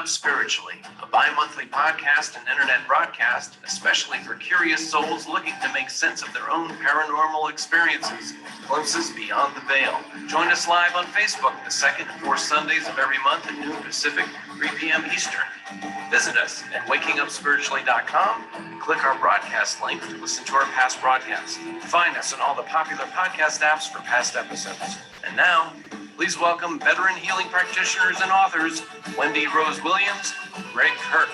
Up Spiritually, a bi-monthly podcast and internet broadcast, especially for curious souls looking to make sense of their own paranormal experiences, glimpses beyond the veil. Join us live on Facebook the second and fourth Sundays of every month at noon Pacific, 3 p.m. Eastern. Visit us at wakingupspiritually.com and click our broadcast link to listen to our past broadcasts. Find us on all the popular podcast apps for past episodes. And now, please welcome veteran healing practitioners and authors, Wendy Rose Williams, Gregg Kirk.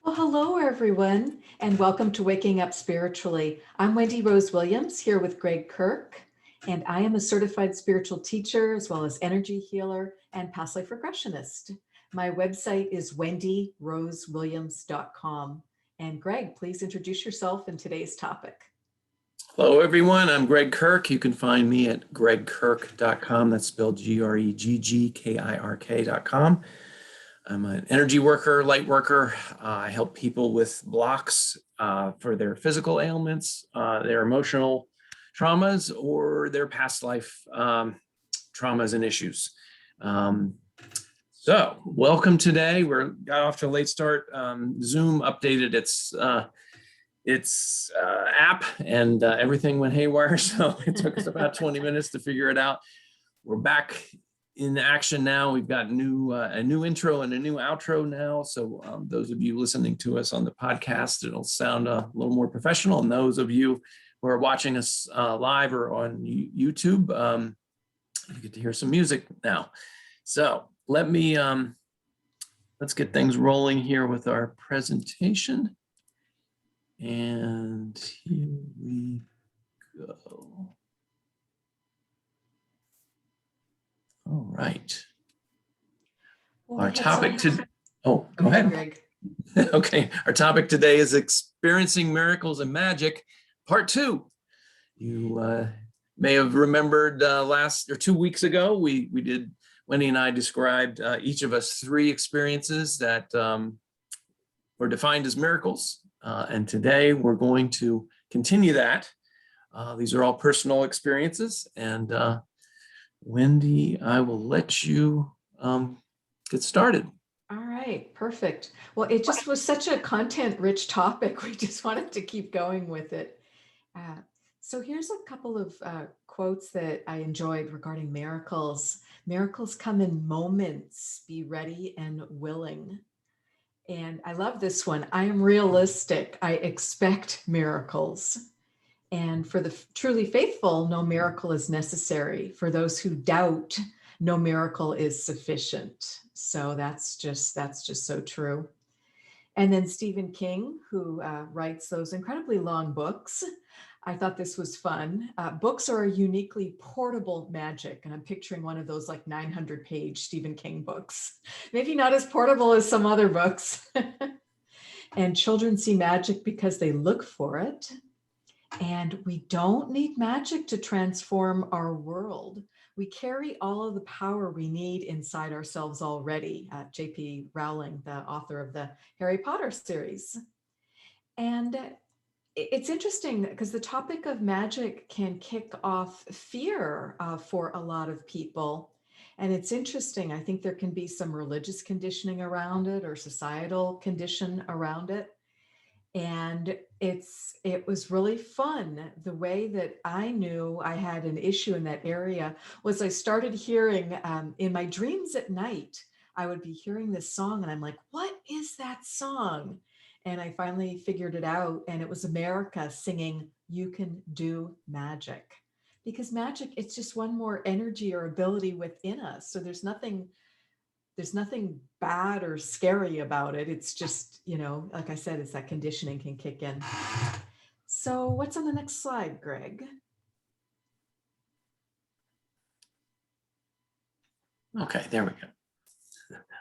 Well, hello, everyone, and welcome to Waking Up Spiritually. I'm Wendy Rose Williams here with Gregg Kirk, and I am a certified spiritual teacher as well as energy healer and past life regressionist. My website is wendyrosewilliams.com. And Gregg, please introduce yourself and today's topic. Hello, everyone. I'm Gregg Kirk. You can find me at greggkirk.com. That's spelled Greggkirk.com. I'm an energy worker, light worker. I help people with blocks for their physical ailments, their emotional traumas, or their past life traumas and issues. So welcome today. We got off to a late start. Zoom updated its app and everything went haywire. So it took us about 20 minutes to figure it out. We're back in action now. We've got a new intro and a new outro now. So those of you listening to us on the podcast, it'll sound a little more professional. And those of you who are watching us live or on YouTube, you get to hear some music now. So let's get things rolling here with our presentation. And here we go. All right. Our topic today. Oh, go ahead. Gregg. Okay. Our topic today is experiencing miracles and magic, part 2. You may have remembered 2 weeks ago, Wendy and I described each of us 3 experiences that were defined as miracles. And today we're going to continue that. These are all personal experiences. And Wendy, I will let you get started. All right, perfect. Well, it just was such a content-rich topic. We just wanted to keep going with it. So here's a couple of quotes that I enjoyed regarding miracles. Miracles come in moments. Be ready and willing. And I love this one. I am realistic. I expect miracles. And for the truly faithful, no miracle is necessary. For those who doubt, no miracle is sufficient. So that's just so true. And then Stephen King, who writes those incredibly long books. I thought this was fun. Books are a uniquely portable magic. And I'm picturing one of those like 900-page Stephen King books. Maybe not as portable as some other books. And children see magic because they look for it. And we don't need magic to transform our world. We carry all of the power we need inside ourselves already. J.P. Rowling, the author of the Harry Potter series. And it's interesting because the topic of magic can kick off fear for a lot of people. And it's interesting. I think there can be some religious conditioning around it or societal condition around it. And it was really fun. The way that I knew I had an issue in that area was I started hearing in my dreams at night, I would be hearing this song and I'm like, what is that song? And I finally figured it out, and it was America singing, "You Can Do Magic." Because magic, it's just one more energy or ability within us. So there's nothing bad or scary about it. It's just, like I said, it's that conditioning can kick in. So what's on the next slide, Gregg? Okay, there we go.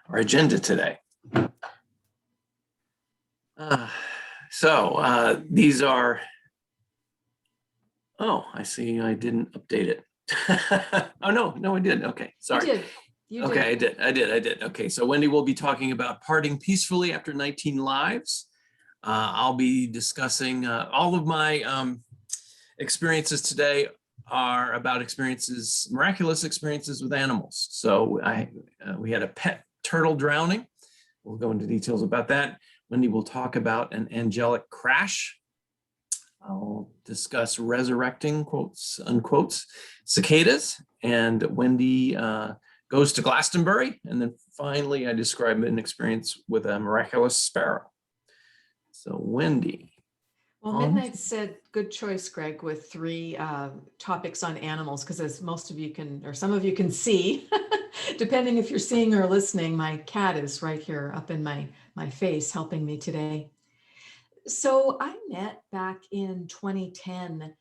Our agenda today. These are, I see I didn't update it. Oh, no, I did. Okay, sorry. You did. I did. Okay, so Wendy will be talking about parting peacefully after 19 lives. I'll be discussing all of my experiences today are about miraculous experiences with animals. So we had a pet turtle drowning. We'll go into details about that. Wendy will talk about an angelic crash. I'll discuss resurrecting, quotes, unquotes, cicadas, and Wendy goes to Glastonbury. And then finally, I describe an experience with a miraculous sparrow. So Wendy. Well, Midnight said, good choice, Gregg, with 3 topics on animals, because as most of you can, or some of you can see, depending if you're seeing or listening, my cat is right here up in my face helping me today. So I met back in 2010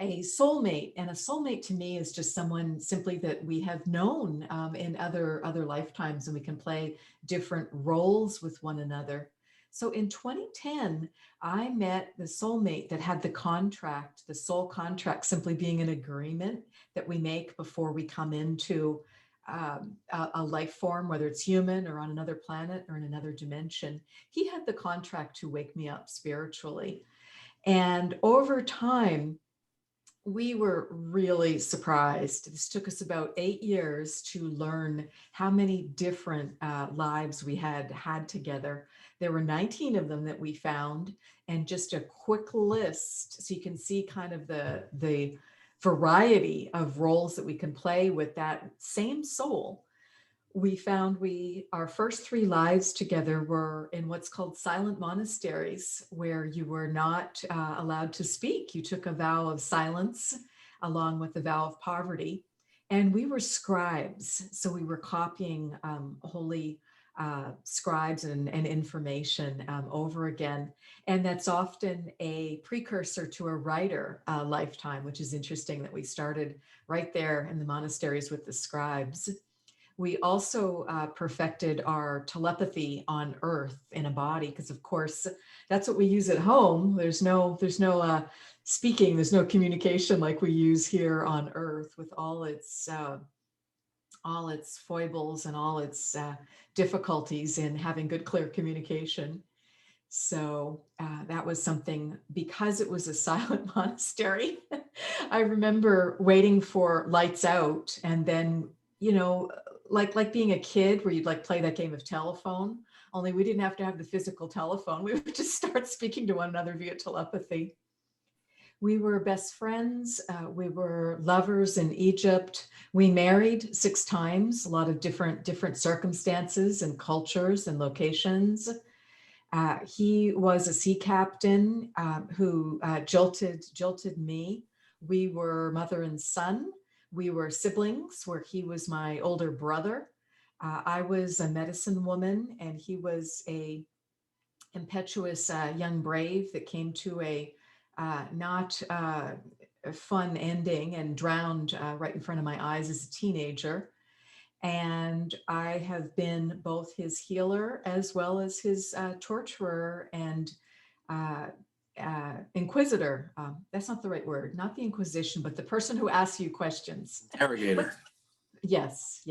a soulmate, and a soulmate to me is just someone simply that we have known in other lifetimes, and we can play different roles with one another. So in 2010, I met the soulmate that had the contract, the soul contract simply being an agreement that we make before we come into a life form, whether it's human or on another planet or in another dimension. He had the contract to wake me up spiritually. And over time, we were really surprised. This took us about 8 years to learn how many different lives we had together. There were 19 of them that we found, and just a quick list so you can see kind of the variety of roles that we can play with that same soul. We found our first 3 lives together were in what's called silent monasteries, where you were not allowed to speak. You took a vow of silence along with the vow of poverty. And we were scribes. So we were copying holy scribes and information over again. And that's often a precursor to a writer lifetime, which is interesting that we started right there in the monasteries with the scribes. We also perfected our telepathy on Earth in a body, because of course that's what we use at home. There's no speaking, there's no communication like we use here on Earth, with all its foibles and all its difficulties in having good, clear communication. So that was something, because it was a silent monastery. I remember waiting for lights out, and then, like being a kid where you'd like play that game of telephone, only we didn't have to have the physical telephone. We would just start speaking to one another via telepathy. We were best friends. We were lovers in Egypt. We married 6 times, a lot of different circumstances and cultures and locations. He was a sea captain who jilted me. We were mother and son. We were siblings, where he was my older brother. I was a medicine woman, and he was a impetuous young brave that came to a not fun ending and drowned right in front of my eyes as a teenager. And I have been both his healer as well as his torturer and inquisitor. That's not the right word, not the Inquisition, but the person who asks you questions. Interrogator. Yes.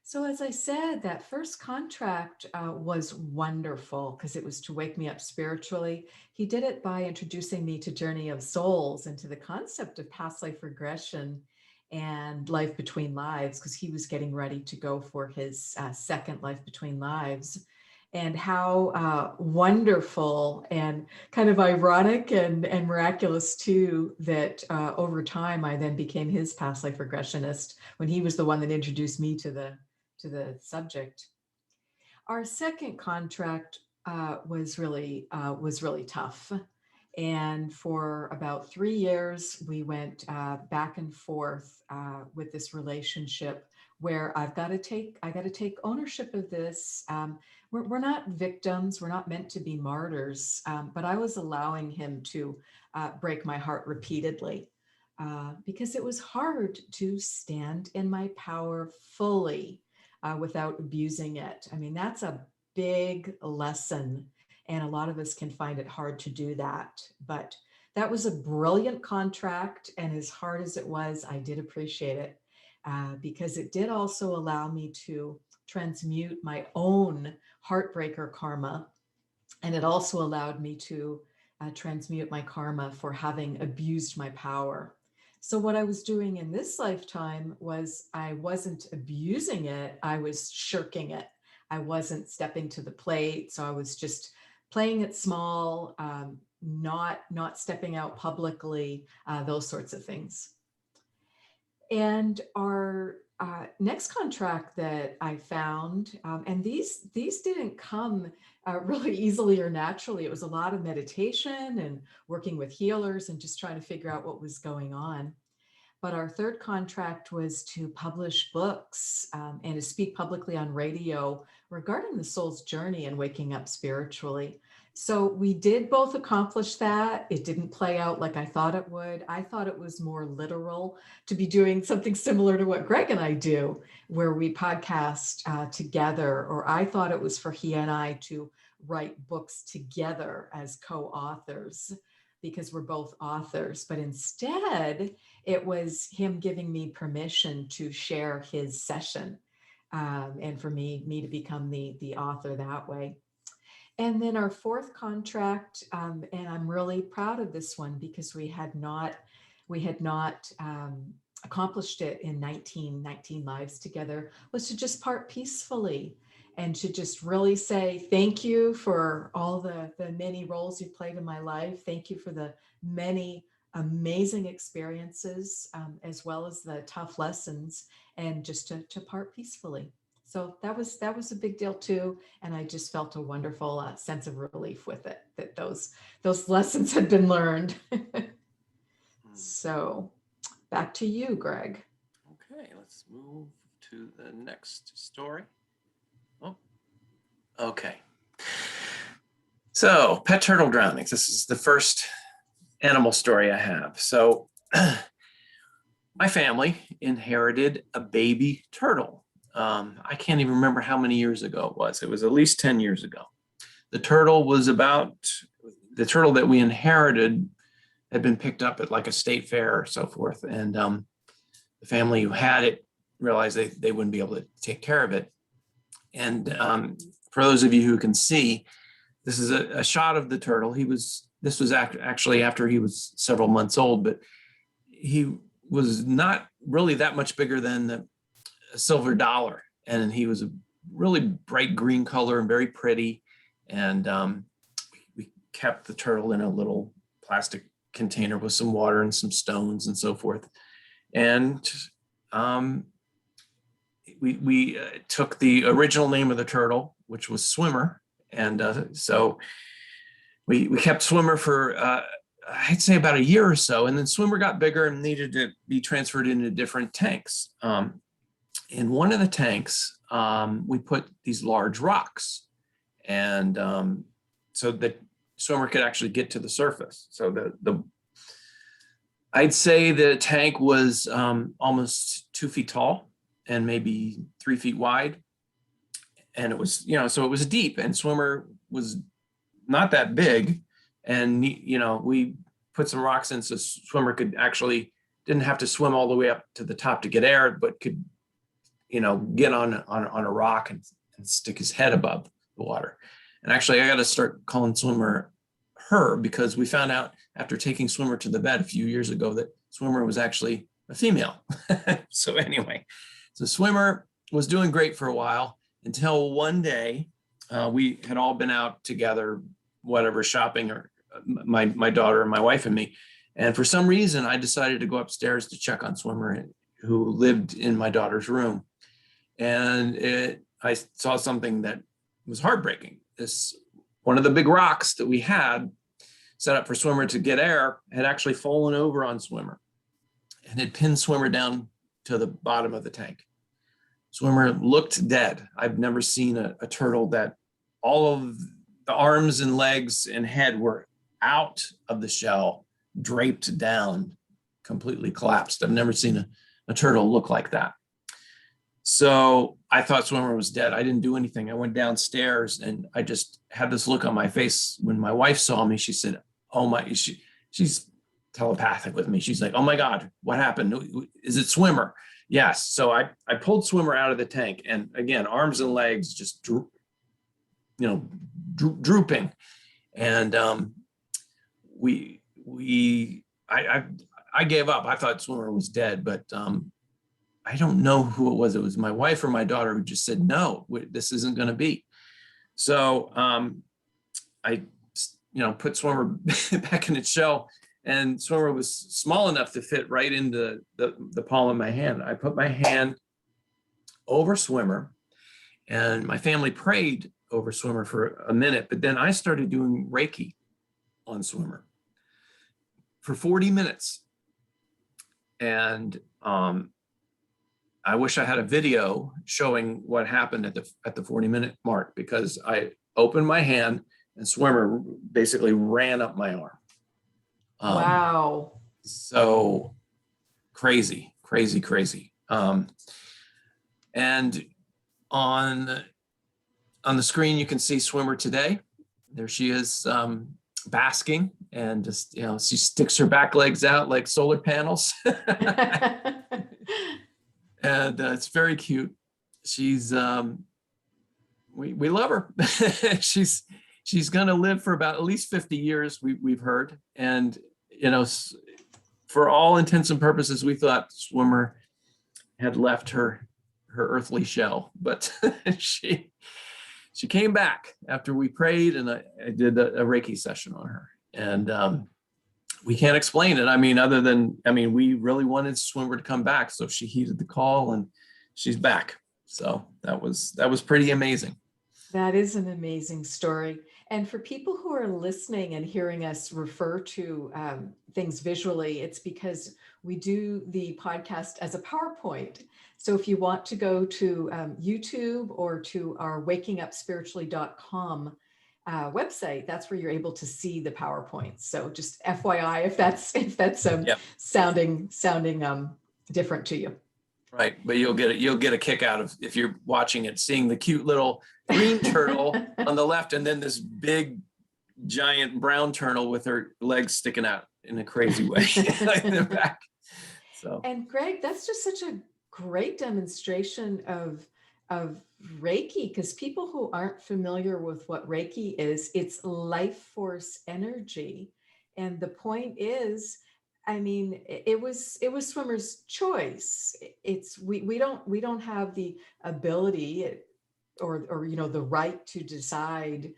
So as I said, that first contract was wonderful, because it was to wake me up spiritually. He did it by introducing me to Journey of Souls and to the concept of past life regression and life between lives, because he was getting ready to go for his second life between lives. And how wonderful and kind of ironic and miraculous too, that over time I then became his past life regressionist, when he was the one that introduced me to the subject. Our second contract was really tough. And for about 3 years, we went back and forth with this relationship, where I got to take ownership of this. We're not victims. We're not meant to be martyrs. But I was allowing him to break my heart repeatedly because it was hard to stand in my power fully without abusing it. I mean, that's a big lesson. And a lot of us can find it hard to do that. But that was a brilliant contract. And as hard as it was, I did appreciate it because it did also allow me to transmute my own heartbreaker karma. And it also allowed me to transmute my karma for having abused my power. So what I was doing in this lifetime was I wasn't abusing it, I was shirking it. I wasn't stepping to the plate. So I was just playing it small, not stepping out publicly, those sorts of things. And our next contract that I found, and these didn't come really easily or naturally. It was a lot of meditation and working with healers and just trying to figure out what was going on. But our third contract was to publish books and to speak publicly on radio regarding the soul's journey and waking up spiritually. So we did both accomplish that. It didn't play out like I thought it would. I thought it was more literal to be doing something similar to what Gregg and I do, where we podcast together, or I thought it was for he and I to write books together as co-authors because we're both authors. But instead, it was him giving me permission to share his session and for me to become the author that way. And then our fourth contract, and I'm really proud of this one because we had not accomplished it in 19 lives together, was to just part peacefully and to just really say thank you for all the many roles you've played in my life. Thank you for the many amazing experiences, as well as the tough lessons, and just to part peacefully. So that was a big deal too, and I just felt a wonderful sense of relief with it, that those lessons had been learned. So back to you, Gregg. Okay, let's move to the next story. Oh, okay. So, pet turtle drownings. This is the first animal story I have. So, my family inherited a baby turtle. I can't even remember how many years ago it was. It was at least 10 years ago. The turtle that we inherited had been picked up at like a state fair or so forth. And the family who had it realized they wouldn't be able to take care of it. And for those of you who can see, this is a shot of the turtle. This was actually after he was several months old, but he was not really that much bigger than a silver dollar. And he was a really bright green color and very pretty. And we kept the turtle in a little plastic container with some water and some stones and so forth. And we took the original name of the turtle, which was Swimmer. And so we kept Swimmer for, I'd say about a year or so. And then Swimmer got bigger and needed to be transferred into different tanks. In one of the tanks, we put these large rocks, and so that Swimmer could actually get to the surface. So I'd say the tank was almost 2 feet tall and maybe 3 feet wide. And it was, so it was deep, and Swimmer was not that big. And, we put some rocks in so Swimmer didn't have to swim all the way up to the top to get air, but could, get on a rock and stick his head above the water. And actually, I got to start calling Swimmer her, because we found out after taking Swimmer to the vet a few years ago that Swimmer was actually a female. So anyway, so Swimmer was doing great for a while until one day we had all been out together, whatever, shopping, or my daughter and my wife and me. And for some reason, I decided to go upstairs to check on Swimmer, who lived in my daughter's room. And I saw something that was heartbreaking. One of the big rocks that we had set up for Swimmer to get air had actually fallen over on Swimmer and had pinned Swimmer down to the bottom of the tank. Swimmer looked dead. I've never seen a turtle that all of the arms and legs and head were out of the shell, draped down, completely collapsed. I've never seen a turtle look like that. So I thought Swimmer was dead. I didn't do anything. I went downstairs and I just had this look on my face. When my wife saw me, she said, she's telepathic with me. She's like, "Oh my God, what happened? Is it Swimmer?" Yes. So I pulled Swimmer out of the tank, and again, arms and legs just drooping. And I I gave up. I thought swimmer was dead, but I don't know who it was. It was my wife or my daughter who just said, no, this isn't going to be. So I, put swimmer back in its shell, and swimmer was small enough to fit right into the palm of my hand. I put my hand over swimmer, and my family prayed over swimmer for a minute, but then I started doing Reiki on swimmer for 40 minutes. And I wish I had a video showing what happened at the 40-minute mark, because I opened my hand and swimmer basically ran up my arm. Wow. So crazy. And on the screen, you can see swimmer today. There she is, basking, and just, she sticks her back legs out like solar panels. And it's very cute. She's we love her. she's gonna live for about at least 50 years, we've heard. And for all intents and purposes, we thought swimmer had left her earthly shell, but she came back after we prayed, and I did a Reiki session on her. And we can't explain it. Other than, we really wanted swimmer to come back. So she heeded the call, and she's back. So that was pretty amazing. That is an amazing story. And for people who are listening and hearing us refer to things visually, it's because we do the podcast as a PowerPoint. So if you want to go to YouTube or to our wakingupspiritually.com website, that's where you're able to see the PowerPoints. So just FYI, if that's Yep. sounding different to you. Right, but you'll get a kick out of, if you're watching it, seeing the cute little green turtle on the left, and then this big giant brown turtle with her legs sticking out in a crazy way in the back. So, and Gregg, that's just such a great demonstration of Reiki, because people who aren't familiar with what Reiki is, it's life force energy. And the point is, it was swimmer's choice. We don't have the ability or the right to decide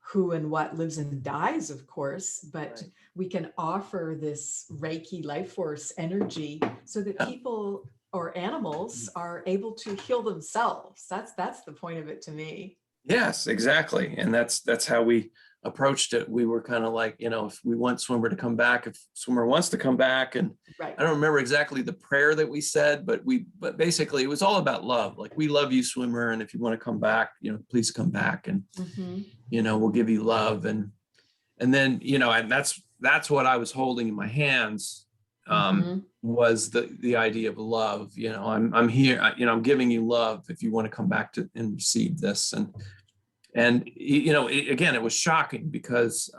who and what lives and dies, of course, but right. We can offer this Reiki life force energy so that people or animals are able to heal themselves. That's the point of it to me. Yes, exactly. And that's how we approached it. We were kind of like, if we want swimmer to come back, if swimmer wants to come back. And right. I don't remember exactly the prayer that we said, but basically it was all about love. Like, we love you, swimmer. And if you want to come back, please come back, and, we'll give you love. And then, and that's what I was holding in my hands, was the idea of love. I'm here, I'm giving you love if you want to come back to and receive this. And again, it was shocking, because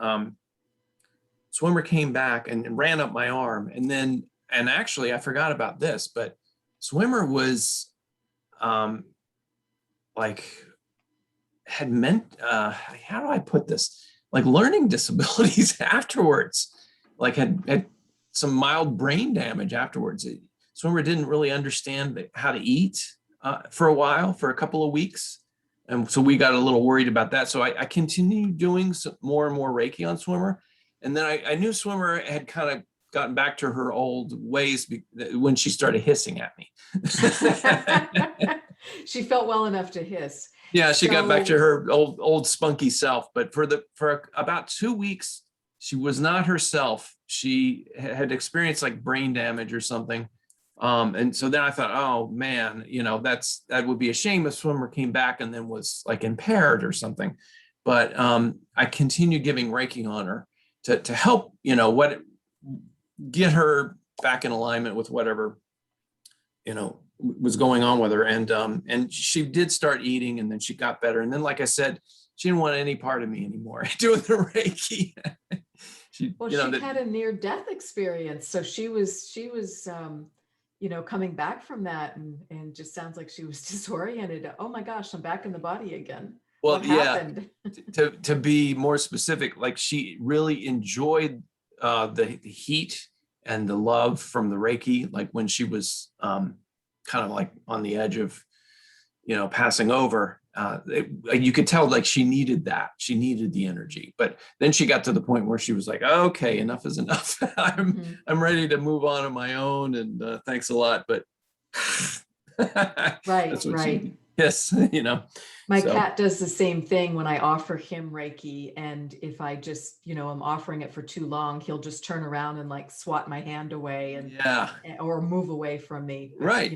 swimmer came back and ran up my arm, and actually I forgot about this, but swimmer was how do I put this? Like, learning disabilities afterwards, like had some mild brain damage afterwards. Swimmer didn't really understand how to eat for a couple of weeks. And so we got a little worried about that. So I continued doing more and more Reiki on swimmer. And then I knew swimmer had kind of gotten back to her old ways when she started hissing at me. She felt well enough to hiss. Yeah, she got back to her old spunky self. But for about 2 weeks, she was not herself. She had experienced like brain damage or something. And so then I thought, oh man, that would be a shame if swimmer came back and then was like impaired or something. But I continued giving Reiki on her to help, get her back in alignment with whatever, was going on with her. And she did start eating, and then she got better. And then, like I said, she didn't want any part of me anymore doing the Reiki. She had a near-death experience. So she was coming back from that, and just sounds like she was disoriented. Oh my gosh, I'm back in the body again. Well, what happened? to be more specific, like, she really enjoyed the heat and the love from the Reiki, like when she was kind of like on the edge of, passing over, you could tell like she needed that. She needed the energy. But then she got to the point where she was like, okay, enough is enough. I'm ready to move on my own. And thanks a lot. But Right, that's what right. yes, My so. cat does the same thing when I offer him Reiki. And if I just, I'm offering it for too long, he'll just turn around and like swat my hand away Yeah, or move away from me. right.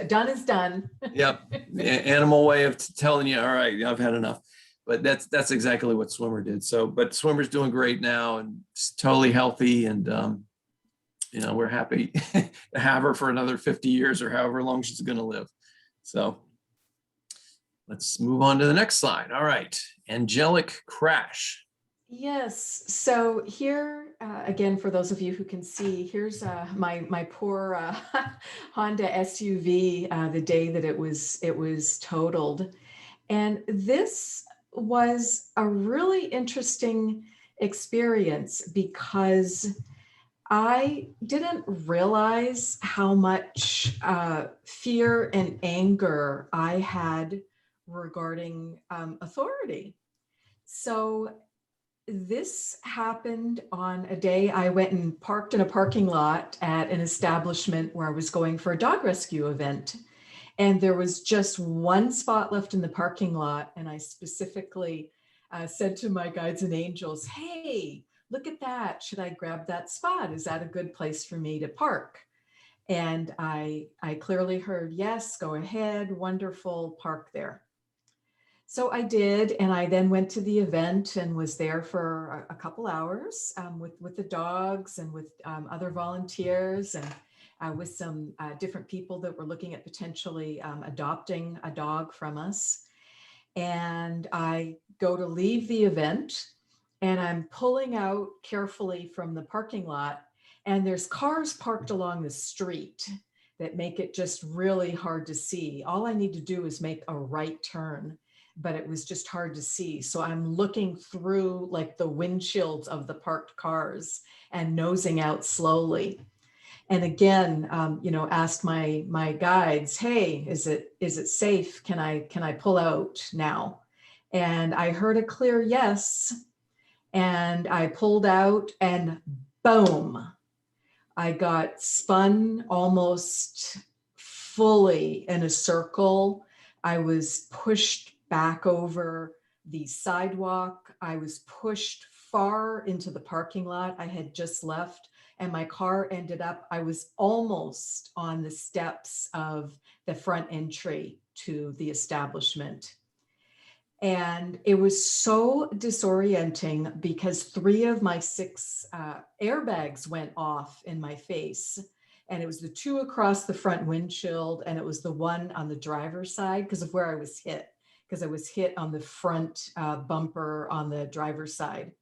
Done is done. Yep. Animal way of telling you, all right, I've had enough. But that's exactly what Swimmer did. So, but Swimmer's doing great now and totally healthy. And, we're happy to have her for another 50 years or however long she's going to live. So let's move on to the next slide. All right. Angelic Crash. Yes. So here, again, for those of you who can see, here's my poor Honda SUV the day that it was totaled. And this was a really interesting experience because I didn't realize how much fear and anger I had regarding authority. So this happened on a day I went and parked in a parking lot at an establishment where I was going for a dog rescue event. And there was just one spot left in the parking lot. And I specifically said to my guides and angels, hey, look at that. Should I grab that spot? Is that a good place for me to park? And I clearly heard, yes, go ahead. Wonderful, park there. So I did, and I then went to the event and was there for a couple hours with the dogs and with other volunteers and with some different people that were looking at potentially adopting a dog from us. And I go to leave the event, and I'm pulling out carefully from the parking lot, and there's cars parked along the street that make it just really hard to see. All I need to do is make a right turn, but it was just hard to see. So I'm looking through like the windshields of the parked cars and nosing out slowly. And again, asked my guides, hey, is it safe? Can I pull out now? And I heard a clear yes. And I pulled out and boom, I got spun almost fully in a circle. I was pushed back over the sidewalk. I was pushed far into the parking lot I had just left, and my car ended up, I was almost on the steps of the front entry to the establishment. And it was so disorienting because 3 of my 6 airbags went off in my face. And it was the 2 across the front windshield, and it was the 1 on the driver's side because of where I was hit, because I was hit on the front bumper on the driver's side.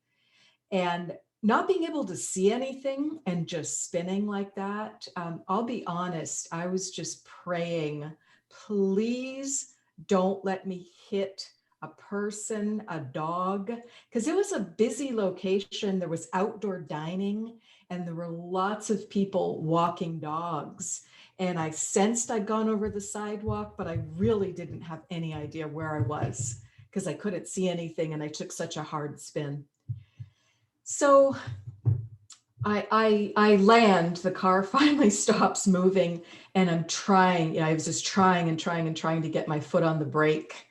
And not being able to see anything and just spinning like that, I'll be honest, I was just praying, please don't let me hit a person, a dog, because it was a busy location. There was outdoor dining and there were lots of people walking dogs. And I sensed I'd gone over the sidewalk, but I really didn't have any idea where I was because I couldn't see anything and I took such a hard spin. So I land, the car finally stops moving, and I'm trying, I was just trying to get my foot on the brake.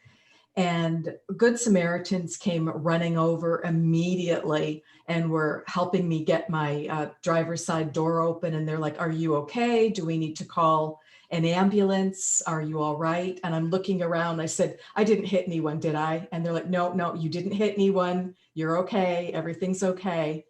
And Good Samaritans came running over immediately and were helping me get my driver's side door open. And they're like, are you okay? Do we need to call an ambulance? Are you all right? And I'm looking around. I said, I didn't hit anyone, did I? And they're like, no, you didn't hit anyone. You're okay. Everything's okay.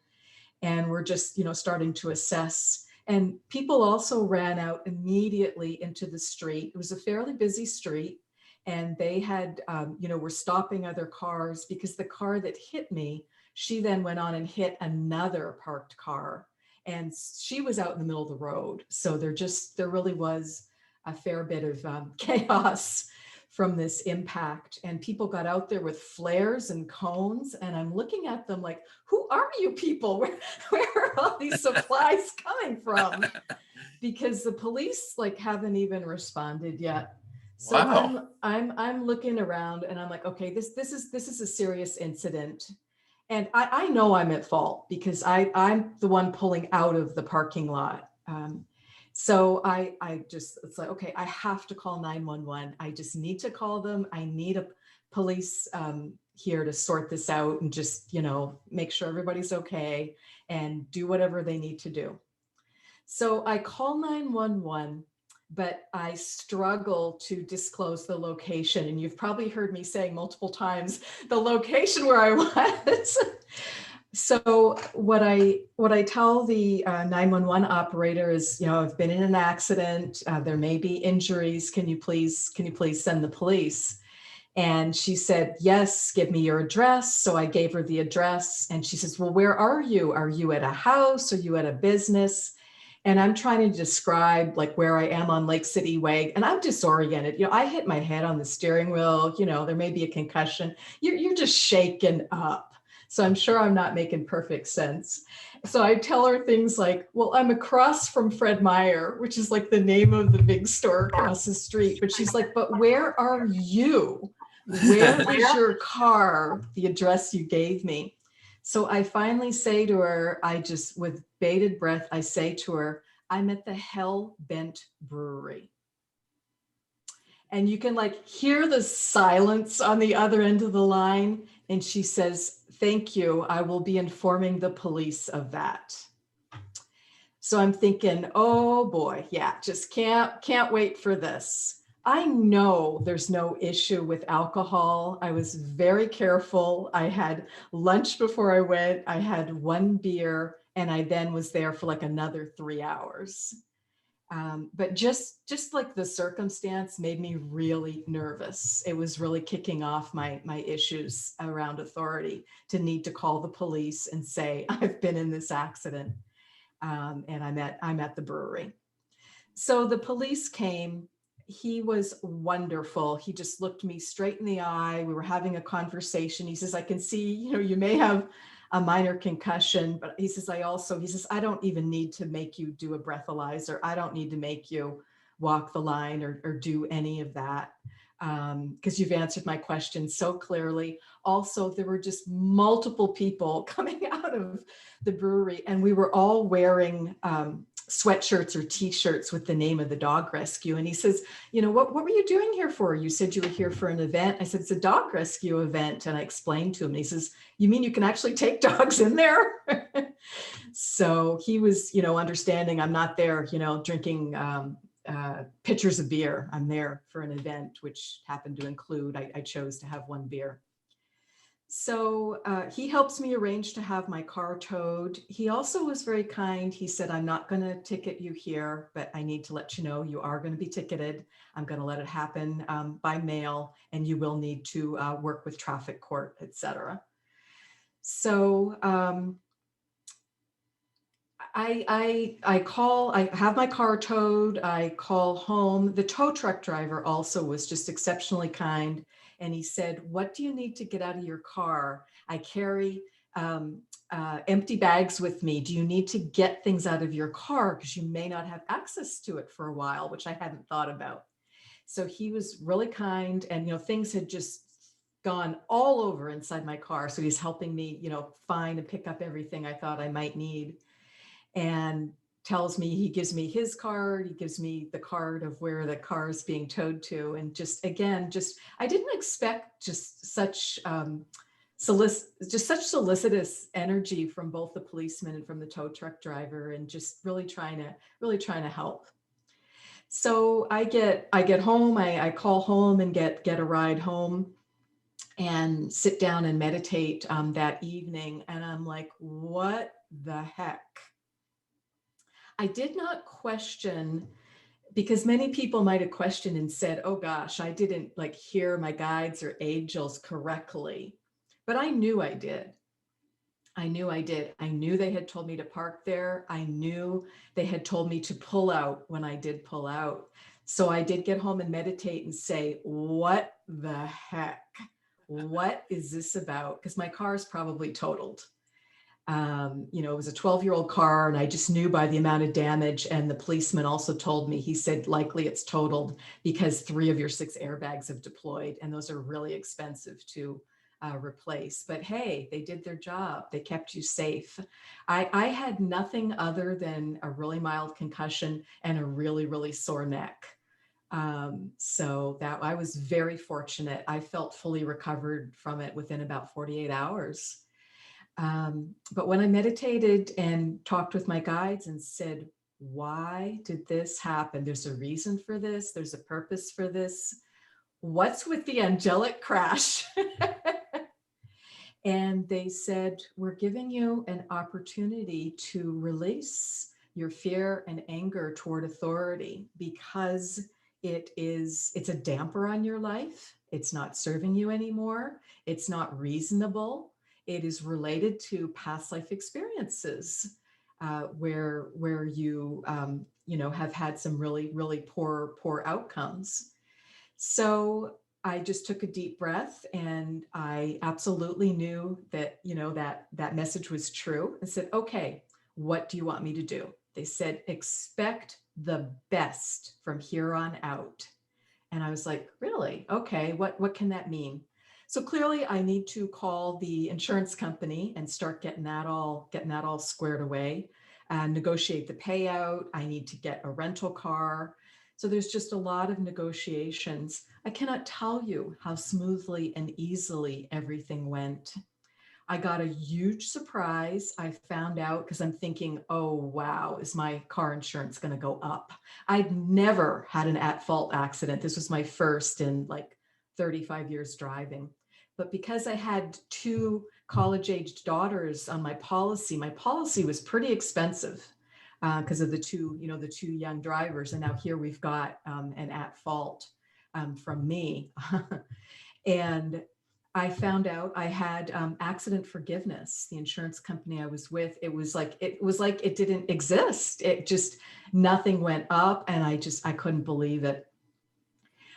And we're just, starting to assess. And people also ran out immediately into the street. It was a fairly busy street. And they had, were stopping other cars because the car that hit me, she then went on and hit another parked car. And she was out in the middle of the road. So there really was a fair bit of chaos from this impact, and people got out there with flares and cones, and I'm looking at them like, who are you people? Where are all these supplies coming from? Because the police like haven't even responded yet. So Wow. I'm looking around and I'm like, okay, this is a serious incident. And I know I'm at fault because I'm the one pulling out of the parking lot. So I just, it's like, okay, I have to call 911. I just need to call them. I need a police here to sort this out and just, make sure everybody's okay and do whatever they need to do. So I call 911, but I struggle to disclose the location. And you've probably heard me saying multiple times the location where I was. So what I tell the 911 operator is, I've been in an accident. There may be injuries. Can you please send the police? And she said, yes, give me your address. So I gave her the address, and she says, well, where are you? Are you at a house? Are you at a business? And I'm trying to describe like where I am on Lake City Way, and I'm disoriented. I hit my head on the steering wheel. There may be a concussion. You're just shaken up. So I'm sure I'm not making perfect sense. So I tell her things like, well, I'm across from Fred Meyer, which is like the name of the big store across the street. But she's like, but where are you? Where is your car? The address you gave me. So I finally say to her, with bated breath, I say to her, I'm at the Hell Bent Brewery. And you can like hear the silence on the other end of the line. And she says, thank you. I will be informing the police of that. So I'm thinking, oh boy, yeah, just can't wait for this. I know there's no issue with alcohol. I was very careful. I had lunch before I went. I had one beer, and I then was there for like another 3 hours. But just like the circumstance made me really nervous. It was really kicking off my issues around authority to need to call the police and say, I've been in this accident, and I'm at the brewery. So the police came. He was wonderful. He just looked me straight in the eye. We were having a conversation. He says, I can see, you may have a minor concussion, but he says, I don't even need to make you do a breathalyzer. I don't need to make you walk the line or do any of that, because you've answered my question so clearly. Also, there were just multiple people coming out of the brewery, and we were all wearing sweatshirts or t-shirts with the name of the dog rescue. And he says, what were you doing here for? You said you were here for an event. I said, it's a dog rescue event. And I explained to him, and he says, you mean you can actually take dogs in there? So he was, understanding I'm not there, drinking pitchers of beer. I'm there for an event, which happened to include, I chose to have one beer. So he helps me arrange to have my car towed. He also was very kind. He said, I'm not going to ticket you here, but I need to let you know you are going to be ticketed. I'm going to let it happen by mail, and you will need to work with traffic court, etc. So I have my car towed. I call home. The tow truck driver also was just exceptionally kind. And he said, what do you need to get out of your car? I carry empty bags with me. Do you need to get things out of your car? Because you may not have access to it for a while, which I hadn't thought about. So he was really kind, and, things had just gone all over inside my car. So he's helping me, find and pick up everything I thought I might need. And tells me, he gives me his card, he gives me the card of where the car is being towed to. And I didn't expect just such solicitous energy from both the policeman and from the tow truck driver, and just really trying to help. So I get home, I call home and get a ride home and sit down and meditate that evening. And I'm like, what the heck? I did not question, because many people might have questioned and said, oh gosh, I didn't hear my guides or angels correctly. But I knew I did. I knew they had told me to park there. I knew they had told me to pull out when I did pull out. So I did get home and meditate and say, what the heck? What is this about? Because my car is probably totaled. It was a 12-year-old car, and I just knew by the amount of damage. And the policeman also told me, he said, likely it's totaled because 3 of your 6 airbags have deployed, and those are really expensive to replace. But hey, they did their job. They kept you safe. I had nothing other than a really mild concussion and a really, really sore neck. So that I was very fortunate. I felt fully recovered from it within about 48 hours. But when I meditated and talked with my guides and said, why did this happen? There's a reason for this. There's a purpose for this. What's with the angelic crash? And they said, we're giving you an opportunity to release your fear and anger toward authority because it's a damper on your life. It's not serving you anymore. It's not reasonable. It is related to past life experiences where you have had some really, really poor outcomes. So I just took a deep breath, and I absolutely knew that, that message was true, and said, okay, what do you want me to do? They said, expect the best from here on out. And I was like, really? Okay, what can that mean? So clearly I need to call the insurance company and start getting that all squared away and negotiate the payout. I need to get a rental car. So there's just a lot of negotiations. I cannot tell you how smoothly and easily everything went. I got a huge surprise. I found out because I'm thinking, oh, wow, is my car insurance going to go up? I'd never had an at-fault accident. This was my first in like 35 years driving. But because I had 2 college-aged daughters on my policy was pretty expensive because of the two young drivers. And now here we've got an at-fault from me. And I found out I had accident forgiveness. The insurance company I was with, it was like it didn't exist. It just, nothing went up, and I couldn't believe it.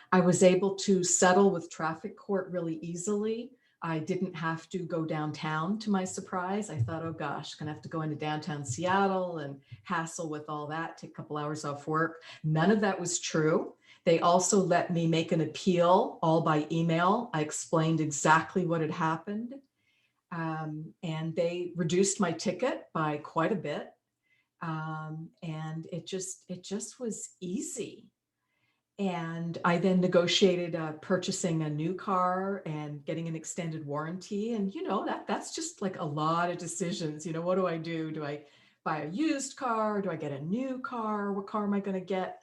I was able to settle with traffic court really easily. I didn't have to go downtown, to my surprise. I thought, oh gosh, gonna have to go into downtown Seattle and hassle with all that, take a couple hours off work. None of that was true. They also let me make an appeal all by email. I explained exactly what had happened. And they reduced my ticket by quite a bit. And it just was easy. And I then negotiated purchasing a new car and getting an extended warranty. And, that's just like a lot of decisions. What do I do? Do I buy a used car? Do I get a new car? What car am I going to get?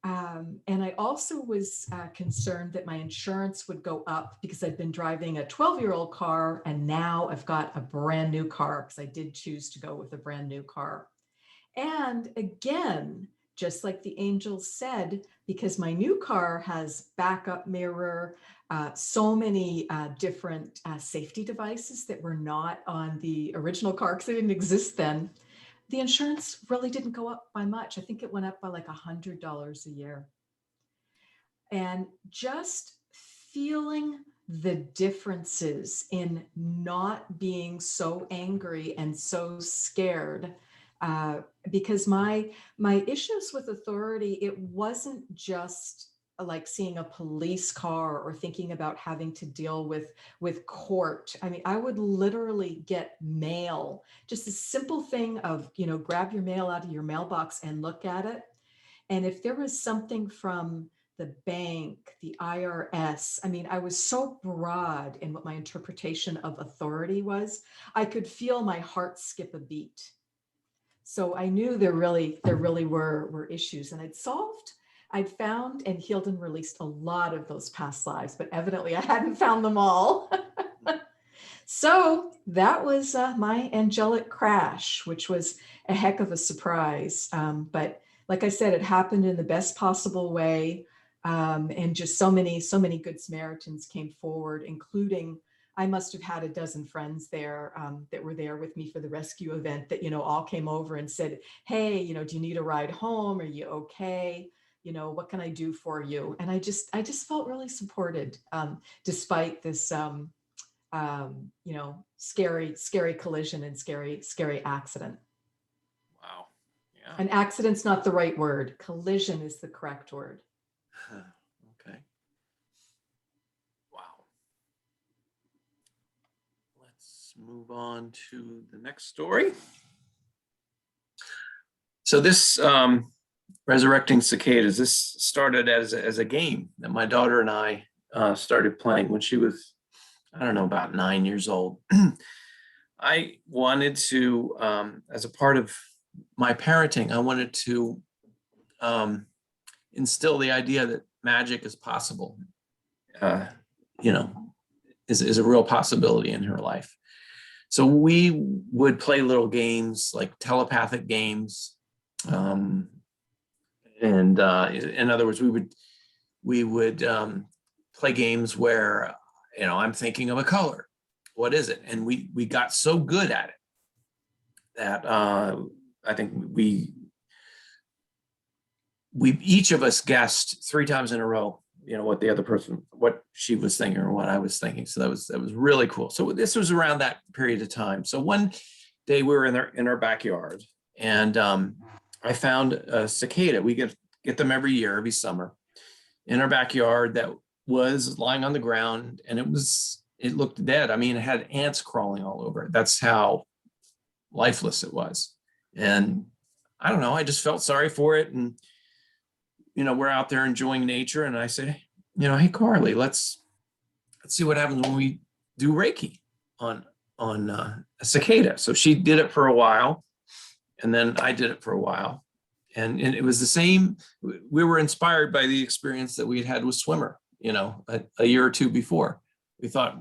And I also was concerned that my insurance would go up because I'd been driving a 12-year-old car, and now I've got a brand new car because I did choose to go with a brand new car. And again, just like the angels said, because my new car has backup mirror, so many different safety devices that were not on the original car because they didn't exist then, the insurance really didn't go up by much. I think it went up by like $100 a year. And just feeling the differences in not being so angry and so scared, because my issues with authority, it wasn't just like seeing a police car or thinking about having to deal with court. I mean, I would literally get mail, just a simple thing of, grab your mail out of your mailbox and look at it. And if there was something from the bank, the IRS, I mean, I was so broad in what my interpretation of authority was, I could feel my heart skip a beat. So I knew there really were issues, and I'd found and healed and released a lot of those past lives, but evidently I hadn't found them all. So that was my angelic crash, which was a heck of a surprise. But like I said, it happened in the best possible way. And just so many good Samaritans came forward, including, I must have had a dozen friends there that were there with me for the rescue event that, all came over and said, hey, do you need a ride home? Are you okay? what can I do for you? And I just felt really supported, despite this, scary collision and scary accident. Wow. Yeah. An accident's not the right word. Collision is the correct word. Okay. Wow. Let's move on to the next story. So this Resurrecting Cicadas, this started as a game that my daughter and I started playing when she was, I don't know, about 9 years old. I wanted to, as a part of my parenting, I wanted to instill the idea that magic is possible, is a real possibility in her life. So we would play little games like telepathic games. And in other words, we would play games where, I'm thinking of a color. What is it? And we got so good at it that I think we each of us guessed 3 times in a row, what the other person, what she was thinking or what I was thinking. So that was really cool. So this was around that period of time. So one day we were in our backyard, and I found a cicada. We get them every year, every summer, in our backyard that was lying on the ground, and it looked dead. I mean, it had ants crawling all over it. That's how lifeless it was. And I don't know, I just felt sorry for it. And, we're out there enjoying nature. And I say, hey, Carly, let's see what happens when we do Reiki on a cicada. So she did it for a while, and then I did it for a while. And it was the same. We were inspired by the experience that we had with Swimmer, a year or two before. We thought,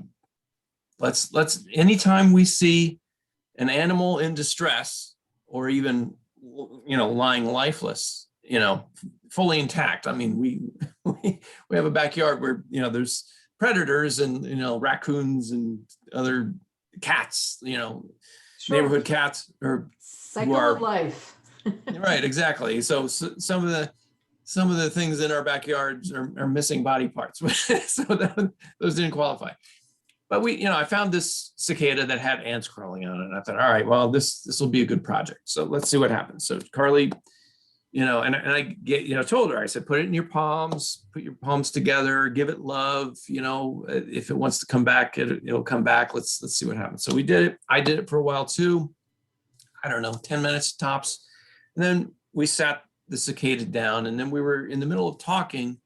let's anytime we see an animal in distress, or even, lying lifeless, fully intact. I mean, we have a backyard where, there's predators and, raccoons and other cats, Sure. neighborhood cats or Cycle of life. Right, exactly. So some of the things in our backyards are missing body parts. So those didn't qualify. But I found this cicada that had ants crawling on it. And I thought, all right, well, this will be a good project. So let's see what happens. So Carly, and I told her, I said, put it in your palms, put your palms together, give it love. If it wants to come back, it'll come back. Let's see what happens. So we did it. I did it for a while too. I don't know, 10 minutes tops. And then we sat the cicada down, and then we were in the middle of talking,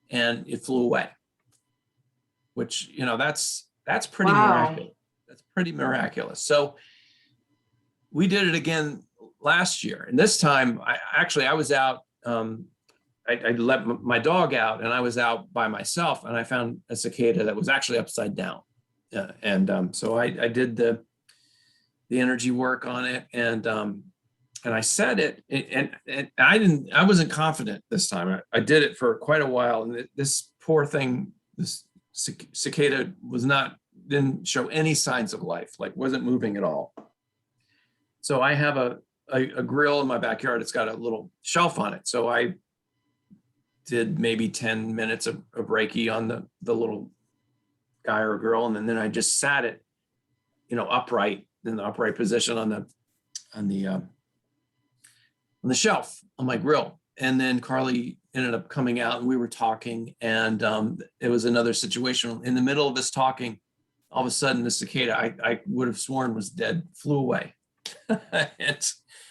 and it flew away, which, that's pretty miraculous. That's pretty miraculous. So we did it again last year. And this time, I was out, I let my dog out, and I was out by myself, and I found a cicada that was actually upside down. So I did the energy work on it, and I said it, and I wasn't confident this time. I did it for quite a while, and this poor thing, this cicada didn't show any signs of life, like wasn't moving at all. So I have a grill in my backyard. It's got a little shelf on it. So I did maybe 10 minutes of Reiki on the little guy or girl, and then I just sat it, upright, in the upright position on the shelf on my grill. And then Carly ended up coming out, and we were talking, and it was another situation. In the middle of us talking, all of a sudden the cicada I would have sworn was dead flew away.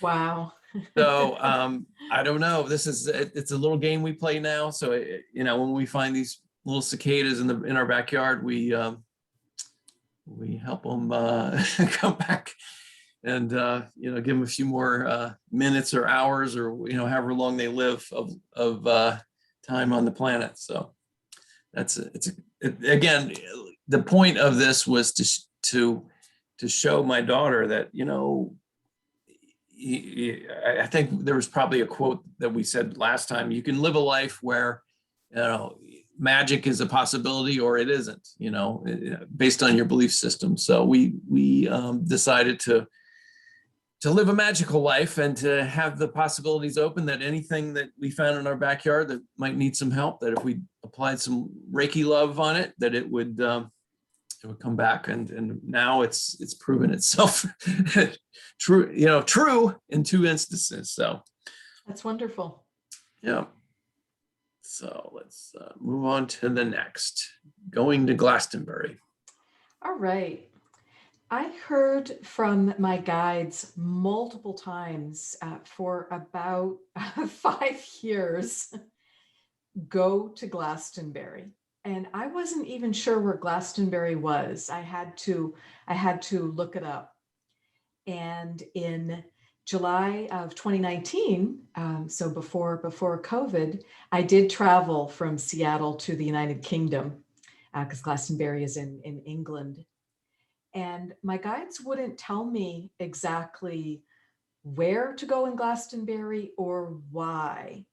Wow. So I don't know. It's a little game we play now. So when we find these little cicadas in our backyard, we help them come back, and give them a few more minutes or hours, or however long they live of time on the planet. So again, the point of this was to show my daughter that I think there was probably a quote that we said last time: you can live a life where magic is a possibility, or it isn't, based on your belief system. So we decided to to live a magical life and to have the possibilities open that anything that we found in our backyard that might need some help, that if we applied some Reiki love on it, that it would come back. And now it's proven itself true, true in 2 instances. So That's wonderful. yeah. So let's move on to the next, going to Glastonbury. All right. I heard from my guides multiple times for about 5 years, go to Glastonbury. And I wasn't even sure where Glastonbury was. I had to look it up. And in July of 2019, so before COVID, I did travel from Seattle to the United Kingdom because Glastonbury is in England. And my guides wouldn't tell me exactly where to go in Glastonbury or why.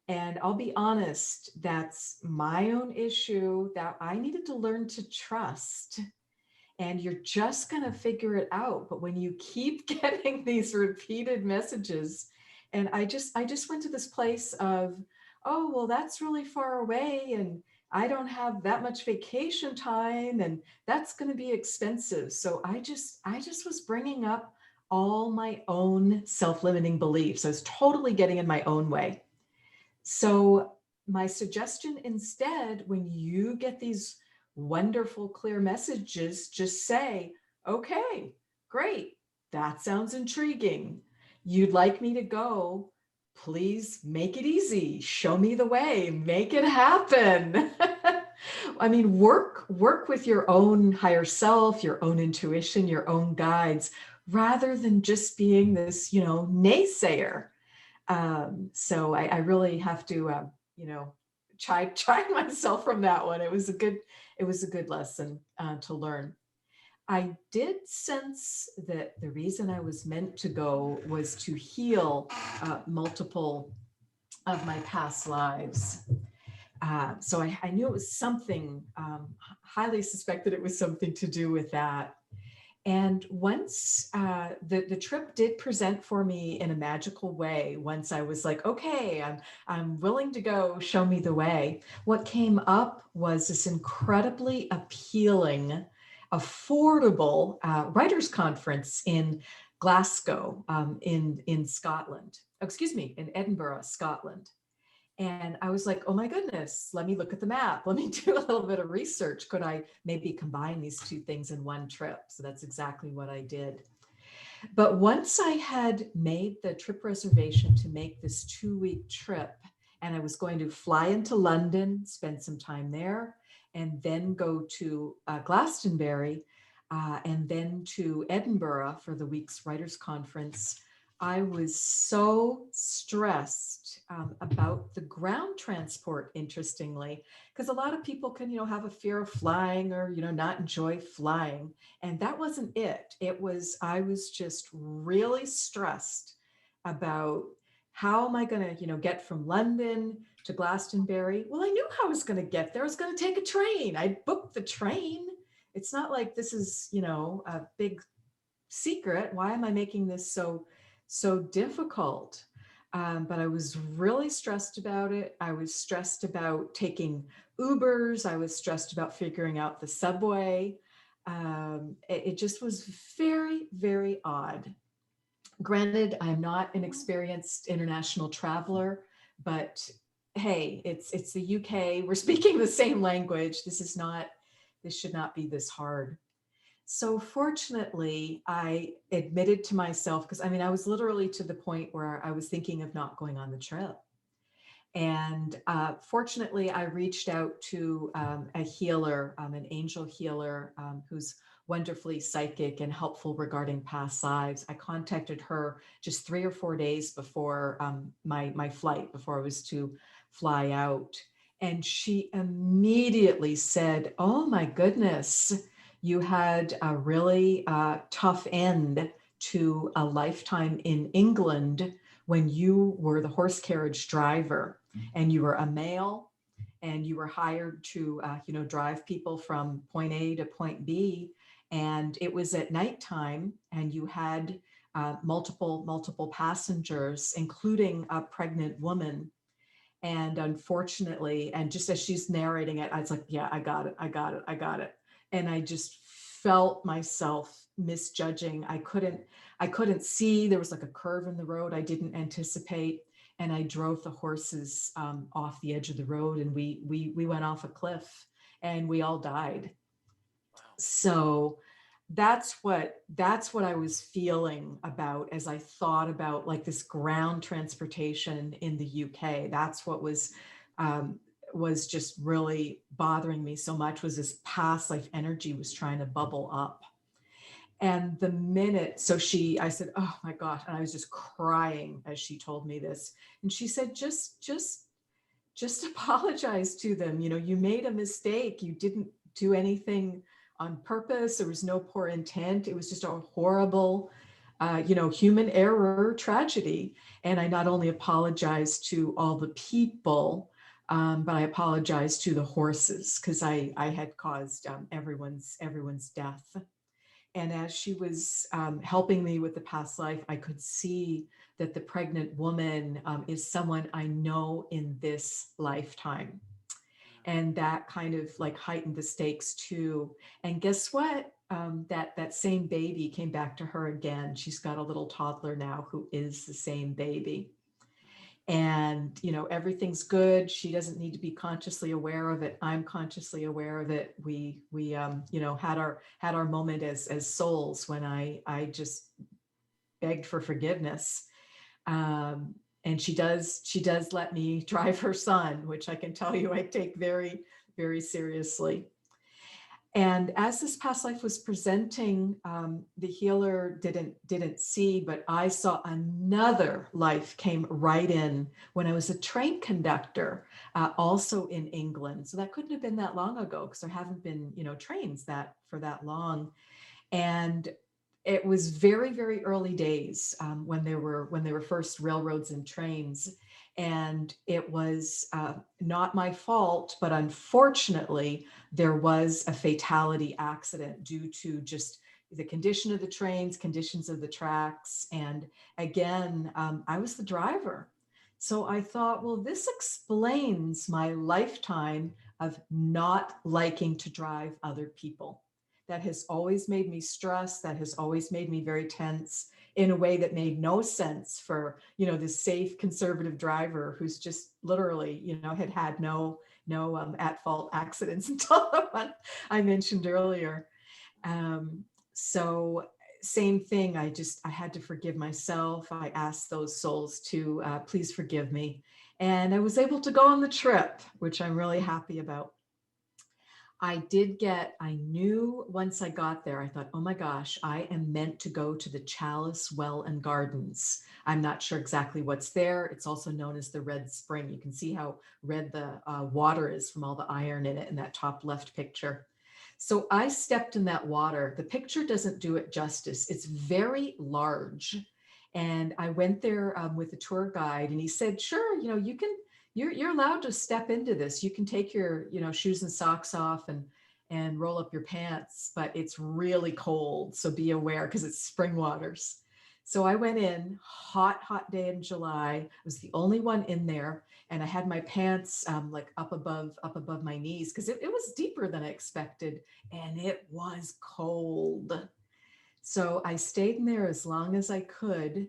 And I'll be honest, that's my own issue that I needed to learn to trust. And you're just going to figure it out. But when you keep getting these repeated messages, and I just went to this place of, oh, well, that's really far away. And I don't have that much vacation time, and that's going to be expensive. So I just was bringing up all my own self-limiting beliefs. I was totally getting in my own way. So my suggestion instead, when you get these wonderful, clear messages, just say, okay, great. That sounds intriguing. You'd like me to go. Please make it easy. Show me the way. Make it happen. I mean, work with your own higher self, your own intuition, your own guides, rather than just being this, naysayer. So I really have to, chide myself from that one. It was a good lesson to learn. I did sense that the reason I was meant to go was to heal multiple of my past lives. So I knew it was something, highly suspected it was something to do with that. And once the trip did present for me in a magical way, once I was like, okay, I'm willing to go, show me the way. What came up was this incredibly appealing, affordable writers' conference in Glasgow, in Scotland. Oh, excuse me, in Edinburgh, Scotland. And I was like, oh my goodness, let me look at the map. Let me do a little bit of research. Could I maybe combine these two things in one trip? So that's exactly what I did. But once I had made the trip reservation to make this 2-week trip, and I was going to fly into London, spend some time there, and then go to Glastonbury, and then to Edinburgh for the week's writers' conference, I was so stressed about the ground transport, interestingly, because a lot of people can, have a fear of flying or, not enjoy flying. And that wasn't it. I was just really stressed about how am I going to, get from London to Glastonbury? Well, I knew how I was going to get there. I was going to take a train. I booked the train. It's not like this is, a big secret. Why am I making this so difficult? But I was really stressed about it. I was stressed about taking Ubers. I was stressed about figuring out the subway. It just was very, very odd. Granted, I'm not an experienced international traveler, but hey, it's the UK. We're speaking the same language. This should not be this hard. So fortunately, I admitted to myself, because I was literally to the point where I was thinking of not going on the trip. And fortunately, I reached out to a healer, an angel healer, who's wonderfully psychic and helpful regarding past lives. I contacted her just 3 or 4 days before my flight, before I was to fly out. And she immediately said, oh my goodness, you had a really tough end to a lifetime in England when you were the horse carriage driver, and you were a male, and you were hired to drive people from point A to point B, and it was at nighttime, and you had multiple passengers, including a pregnant woman. And unfortunately, and just as she's narrating it, I was like, yeah, I got it. And I just felt myself misjudging. I couldn't see. There was like a curve in the road I didn't anticipate. And I drove the horses off the edge of the road, and we went off a cliff, and we all died. So that's what I was feeling about as I thought about like this ground transportation in the UK. That's what was just really bothering me so much, was this past life energy was trying to bubble up. And the minute, I said, oh my God. And I was just crying as she told me this. And she said, just apologize to them. You know, you made a mistake. You didn't do anything on purpose. There was no poor intent. It was just a horrible, human error tragedy. And I not only apologized to all the people, but I apologized to the horses, because I had caused everyone's death. And as she was helping me with the past life, I could see that the pregnant woman is someone I know in this lifetime. And that kind of like heightened the stakes too. And guess what? That same baby came back to her again. She's got a little toddler now who is the same baby. And, everything's good. She doesn't need to be consciously aware of it. I'm consciously aware of it. We had our moment as souls when I just begged for forgiveness. And she does let me drive her son, which I can tell you I take very, very seriously. And as this past life was presenting, the healer didn't see, but I saw another life came right in when I was a train conductor, also in England. So that couldn't have been that long ago, because there haven't been, trains for that long. And it was very, very early days when there were first railroads and trains. And it was not my fault, but unfortunately, there was a fatality accident due to just the condition of the trains, conditions of the tracks. And again, I was the driver. So I thought, well, this explains my lifetime of not liking to drive other people. That has always made me stressed. That has always made me very tense in a way that made no sense for, this safe conservative driver who's just literally, had no at-fault accidents until the one I mentioned earlier. So same thing. I had to forgive myself. I asked those souls to please forgive me. And I was able to go on the trip, which I'm really happy about. I knew once I got there, I thought, oh my gosh, I am meant to go to the Chalice Well and Gardens. I'm not sure exactly what's there. It's also known as the Red Spring. You can see how red the water is from all the iron in it in that top left picture. So I stepped in that water. The picture doesn't do it justice. It's very large. And I went there with a tour guide, and he said, sure, you're allowed to step into this. You can take your, shoes and socks off and roll up your pants, but it's really cold. So be aware, because it's spring waters. So I went in, hot day in July. I was the only one in there. And I had my pants like up above my knees, because it was deeper than I expected. And it was cold. So I stayed in there as long as I could.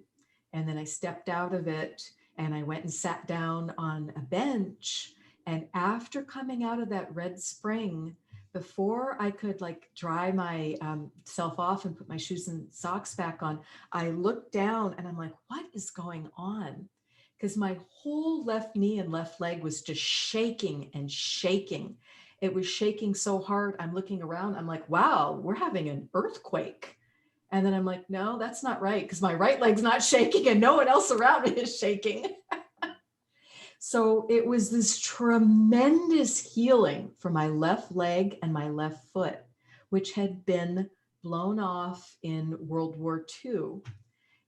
And then I stepped out of it. And I went and sat down on a bench. And after coming out of that Red Spring, before I could like dry my self off and put my shoes and socks back on, I looked down and I'm like, what is going on? Because my whole left knee and left leg was just shaking and shaking. It was shaking so hard. I'm looking around. I'm like, wow, we're having an earthquake. And then I'm like, no, that's not right, because my right leg's not shaking and no one else around me is shaking. So it was this tremendous healing for my left leg and my left foot, which had been blown off in World War II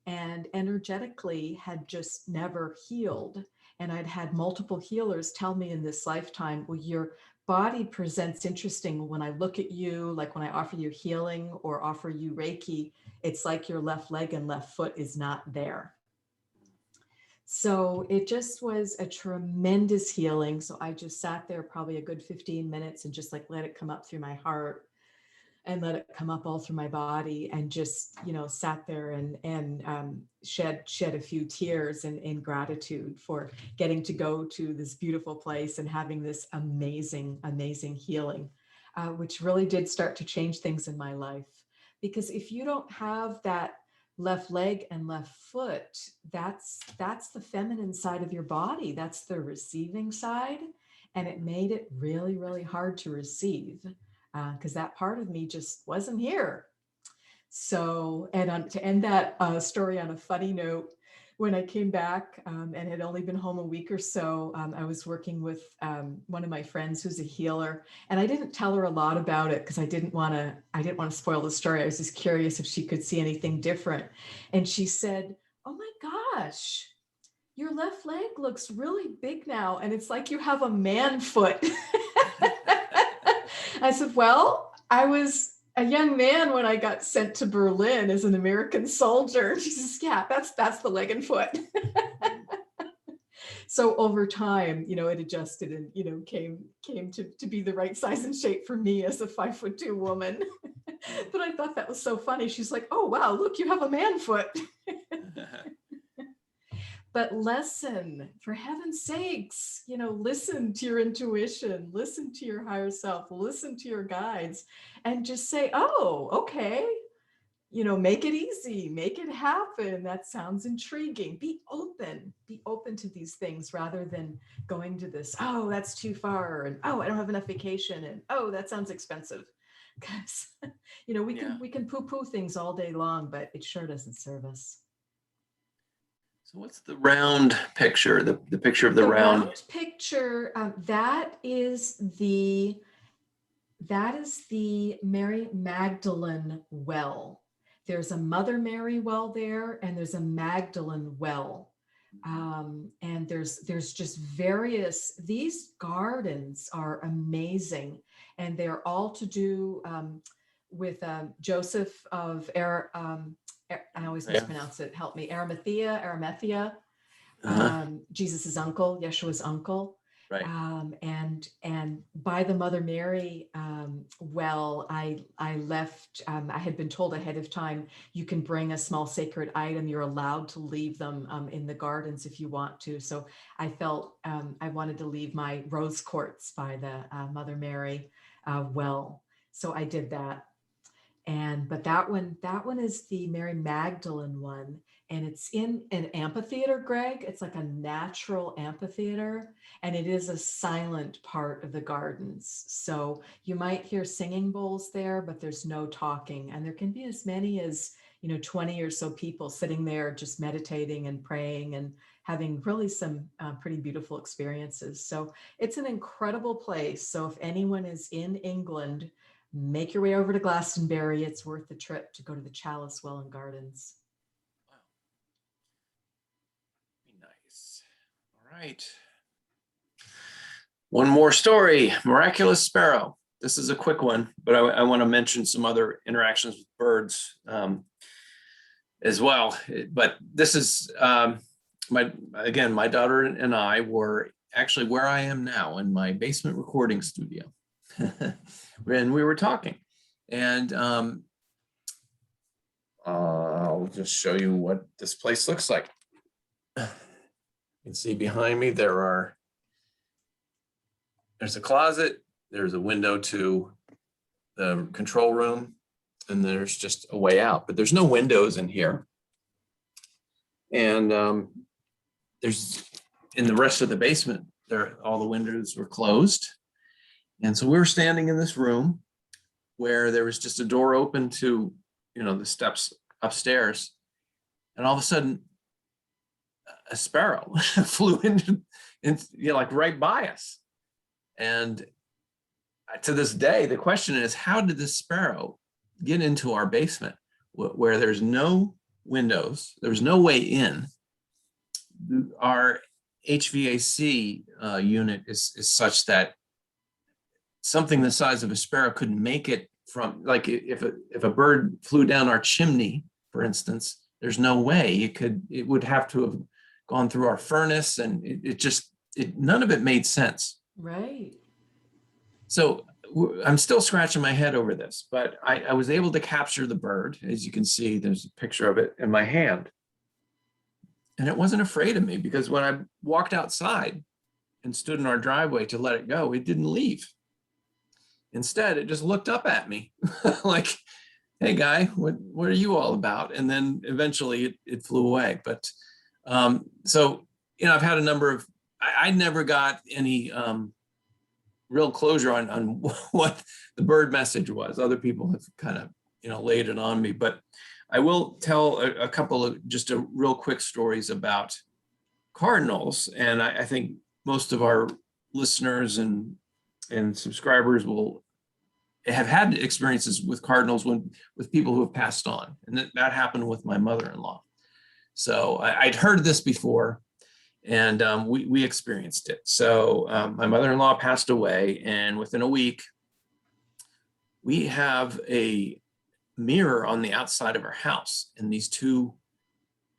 and energetically had just never healed. And I'd had multiple healers tell me in this lifetime, well, you're body presents interesting when I look at you, like when I offer you healing or offer you Reiki, it's like your left leg and left foot is not there. So it just was a tremendous healing. So I just sat there probably a good 15 minutes and just like let it come up through my heart and let it come up all through my body, and just, sat there and shed a few tears in gratitude for getting to go to this beautiful place and having this amazing, amazing healing, which really did start to change things in my life. Because if you don't have that left leg and left foot, that's the feminine side of your body. That's the receiving side. And it made it really, really hard to receive, because that part of me just wasn't here. So, and to end that story on a funny note, when I came back and had only been home a week or so, I was working with one of my friends who's a healer, and I didn't tell her a lot about it because I didn't want to spoil the story. I was just curious if she could see anything different. And she said, "Oh my gosh, your left leg looks really big now, and it's like you have a man foot." I said, "Well, I was a young man when I got sent to Berlin as an American soldier." And she says, "Yeah, that's the leg and foot." So over time, it adjusted and, came to be the right size and shape for me as a 5'2" woman. But I thought that was so funny. She's like, "Oh, wow, look, you have a man foot." But listen, for heaven's sakes, listen to your intuition, listen to your higher self, listen to your guides, and just say, "Oh, okay, make it easy, make it happen. That sounds intriguing." Be open to these things rather than going to this, "Oh, that's too far," and "Oh, I don't have enough vacation," and "Oh, that sounds expensive." Because, we can poo-poo things all day long, but it sure doesn't serve us. So what's the round picture, the picture of the round picture? That is the Mary Magdalene well. There's a Mother Mary well there, and there's a Magdalene well. And there's just these gardens are amazing, and they're all to do with Joseph of I always mispronounce it. Help me. Arimathea, Jesus's uncle, Yeshua's uncle. Right. And by the Mother Mary well, I left. I had been told ahead of time, you can bring a small sacred item. You're allowed to leave them in the gardens if you want to. So I felt I wanted to leave my rose quartz by the Mother Mary well. So I did that. But that one is the Mary Magdalene one, and it's in an amphitheater, Gregg. It's like a natural amphitheater, and it is a silent part of the gardens. So you might hear singing bowls there, but there's no talking, and there can be as many as 20 or so people sitting there just meditating and praying and having really some pretty beautiful experiences. So it's an incredible place. So if anyone is in England, make your way over to Glastonbury. It's worth the trip to go to the Chalice Well and Gardens. Wow. Nice. All right. One more story, Miraculous Sparrow. This is a quick one, but I want to mention some other interactions with birds as well. But this is, my daughter and I were actually where I am now in my basement recording studio. And we were talking, and I'll just show you what this place looks like. You can see behind me there's a closet, there's a window to the control room, and there's just a way out, but there's no windows in here. And there's in the rest of the basement, all the windows were closed. And so we were standing in this room where there was just a door open to, the steps upstairs. And all of a sudden, a sparrow flew in, like right by us. And to this day, the question is, how did this sparrow get into our basement where there's no windows, there's no way in? Our HVAC unit is such that something the size of a sparrow couldn't make it from, like if a bird flew down our chimney, for instance, there's no way it would have to have gone through our furnace, and none of it made sense. Right. So I'm still scratching my head over this, but I was able to capture the bird. As you can see, there's a picture of it in my hand. And it wasn't afraid of me, because when I walked outside and stood in our driveway to let it go, it didn't leave. Instead, it just looked up at me like, hey guy, what are you all about? And then eventually it flew away. But so, I've had a number of, I never got any real closure on what the bird message was. Other people have kind of, laid it on me, but I will tell a couple of just a real quick stories about cardinals. And I think most of our listeners and subscribers will have had experiences with cardinals with people who have passed on. And that happened with my mother-in-law. So I'd heard this before, and we experienced it. So my mother-in-law passed away, and within a week, we have a mirror on the outside of our house, and these two,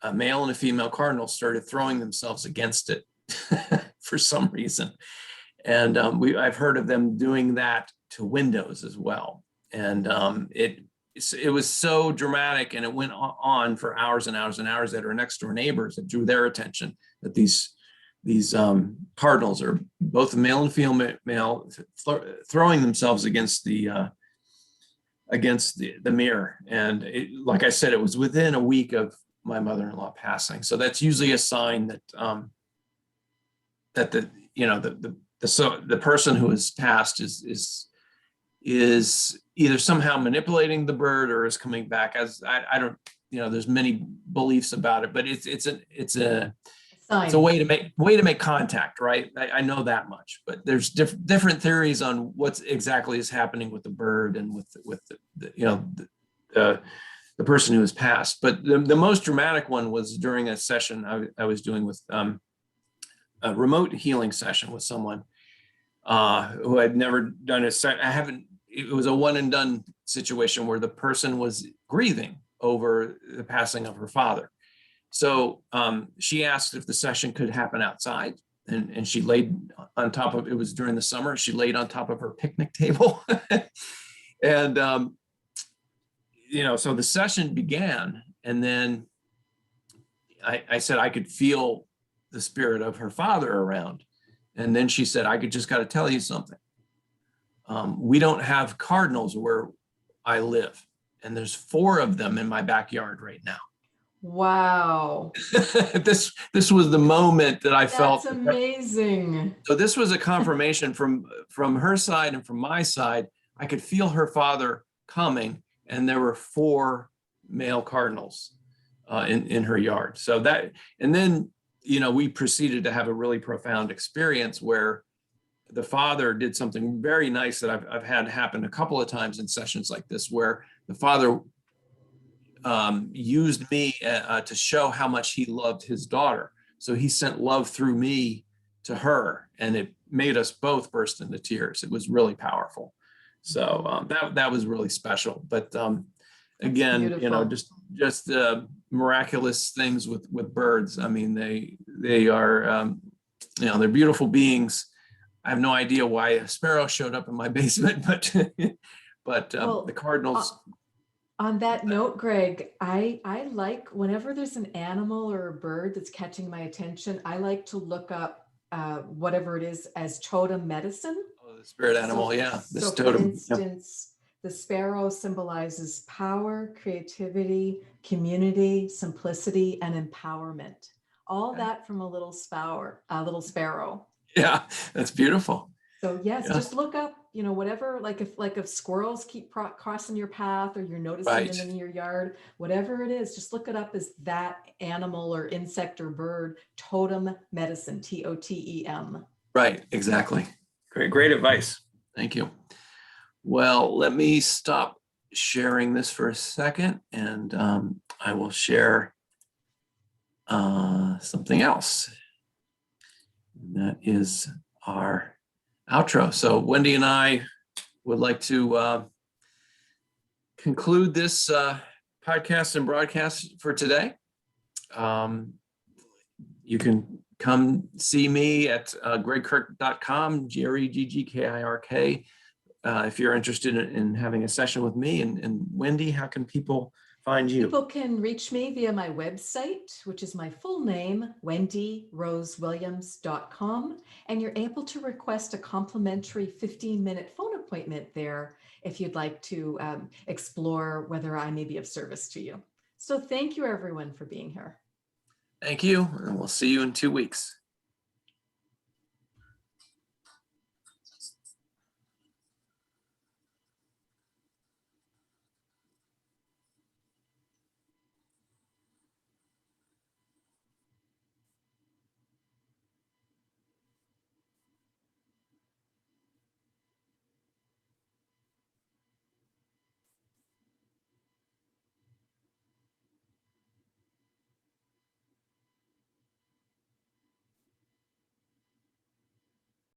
a male and a female cardinals, started throwing themselves against it for some reason. And I've heard of them doing that to windows as well. And it was so dramatic, and it went on for hours and hours and hours, that our next door neighbors, that drew their attention that these cardinals are both male and female throwing themselves against the mirror. And like I said, it was within a week of my mother-in-law passing. So that's usually a sign that the person who has passed is either somehow manipulating the bird or is coming back. As I don't, there's many beliefs about it, but it's a way to make contact, right? I know that much, but there's different theories on what exactly is happening with the bird and with the person who has passed. But the most dramatic one was during a session I was doing with a remote healing session with someone who had never done it was a one and done situation where the person was grieving over the passing of her father. So she asked if the session could happen outside, and she laid on top of, it was during the summer, she laid on top of her picnic table. And, so the session began, and then I said I could feel the spirit of her father around. And then she said, I just got to tell you something. We don't have cardinals where I live, and there's 4 of them in my backyard right now. Wow. This was the moment that I felt. That's amazing. So this was a confirmation from her side and from my side. I could feel her father coming, and there were 4 male cardinals in her yard. So that, and then, we proceeded to have a really profound experience where the father did something very nice that I've had happen a couple of times in sessions like this, where the father used me to show how much he loved his daughter. So he sent love through me to her, and it made us both burst into tears. It was really powerful. So that was really special. But again, just miraculous things with birds. I mean, they are, they're beautiful beings. I have no idea why a sparrow showed up in my basement, but the cardinals. On that note, Gregg, I like, whenever there's an animal or a bird that's catching my attention, I like to look up whatever it is as totem medicine. Oh, the spirit animal, yeah. So for instance, the sparrow symbolizes power, creativity, community, simplicity, and empowerment. All that from a little sparrow. Yeah, that's beautiful. So yes, just look up, whatever, like if squirrels keep crossing your path, or you're noticing them in your yard, whatever it is, just look it up as that animal or insect or bird totem medicine, TOTEM. Right, exactly. Great advice. Thank you. Well, let me stop sharing this for a second, and I will share something else. And that is our outro. So Wendy and I would like to conclude this podcast and broadcast for today. You can come see me at greggkirk.com, GREGGKIRK, if you're interested in having a session with me. And Wendy, how can people find you? People can reach me via my website, which is my full name, wendyrosewilliams.com. And you're able to request a complimentary 15-minute phone appointment there if you'd like to explore whether I may be of service to you. So thank you, everyone, for being here. Thank you, and we'll see you in 2 weeks.